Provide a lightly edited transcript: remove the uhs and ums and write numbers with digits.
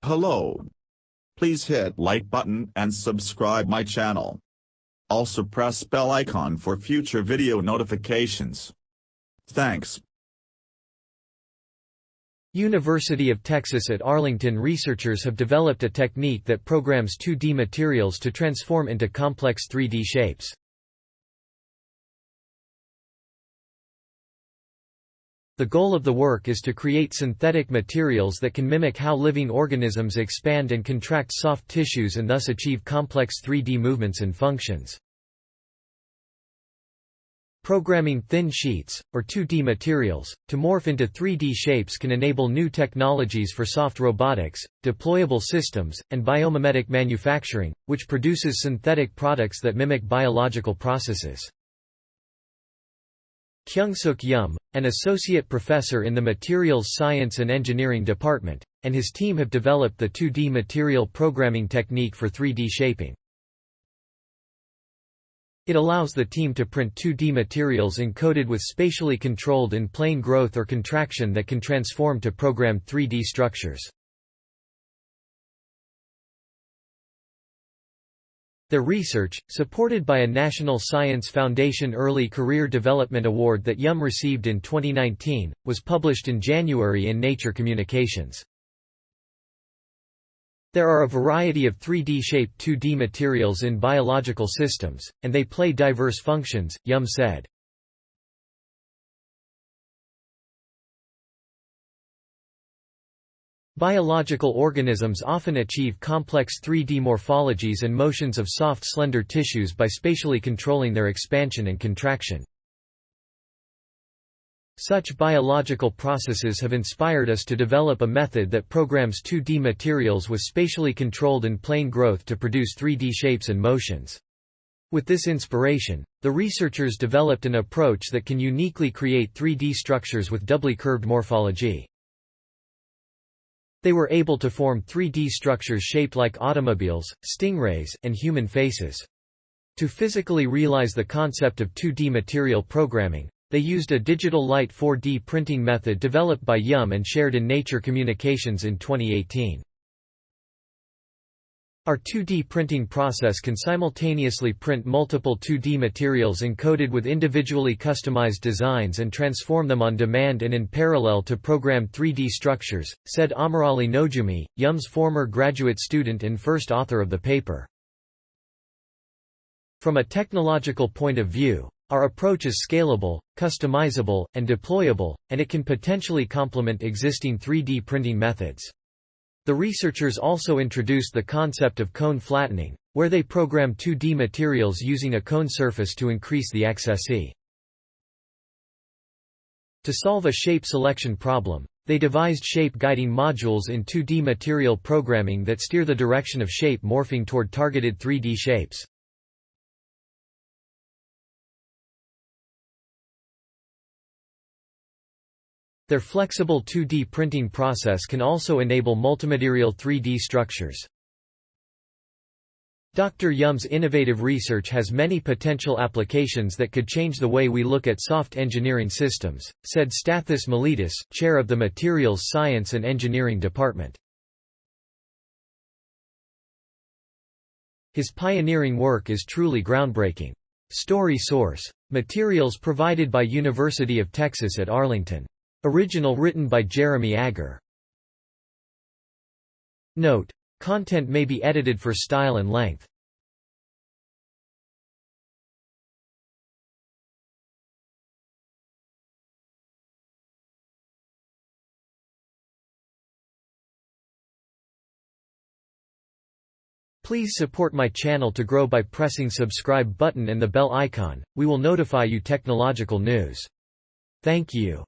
Hello. Please hit like button and subscribe my channel. Also press bell icon for future video notifications. Thanks. University of Texas at Arlington researchers have developed a technique that programs 2D materials to transform into complex 3D shapes. The goal of the work is to create synthetic materials that can mimic how living organisms expand and contract soft tissues and thus achieve complex 3D movements and functions. Programming thin sheets, or 2D materials, to morph into 3D shapes can enable new technologies for soft robotics, deployable systems, and biomimetic manufacturing, which produces synthetic products that mimic biological processes. Kyungsuk Yum, an associate professor in the Materials Science and Engineering department, and his team have developed the 2D material programming technique for 3D shaping. It allows the team to print 2D materials encoded with spatially controlled in-plane growth or contraction that can transform to programmed 3D structures. Their research, supported by a National Science Foundation Early Career Development Award that Yum received in 2019, was published in January in Nature Communications. There are a variety of 3D-shaped 2D materials in biological systems, and they play diverse functions, Yum said. Biological organisms often achieve complex 3D morphologies and motions of soft slender tissues by spatially controlling their expansion and contraction. Such biological processes have inspired us to develop a method that programs 2D materials with spatially controlled in-plane growth to produce 3D shapes and motions. With this inspiration, the researchers developed an approach that can uniquely create 3D structures with doubly curved morphology. They were able to form 3D structures shaped like automobiles, stingrays, and human faces. To physically realize the concept of 2D material programming, they used a digital light 4D printing method developed by Yum and shared in Nature Communications in 2018. Our 2D printing process can simultaneously print multiple 2D materials encoded with individually customized designs and transform them on demand and in parallel to programmed 3D structures, said Amarali Nojumi, Yum's former graduate student and first author of the paper. From a technological point of view, our approach is scalable, customizable, and deployable, and it can potentially complement existing 3D printing methods. The researchers also introduced the concept of cone flattening, where they program 2D materials using a cone surface to increase the XSE. To solve a shape selection problem, they devised shape-guiding modules in 2D material programming that steer the direction of shape morphing toward targeted 3D shapes. Their flexible 2D printing process can also enable multimaterial 3D structures. Dr. Yum's innovative research has many potential applications that could change the way we look at soft engineering systems, said Stathis Miletus, chair of the Materials Science and Engineering department. His pioneering work is truly groundbreaking. Story source: materials provided by University of Texas at Arlington. Original written by Jeremy Agger. Note: content may be edited for style and length. Please support my channel to grow by pressing subscribe button and the bell icon. We will notify you technological news. Thank you.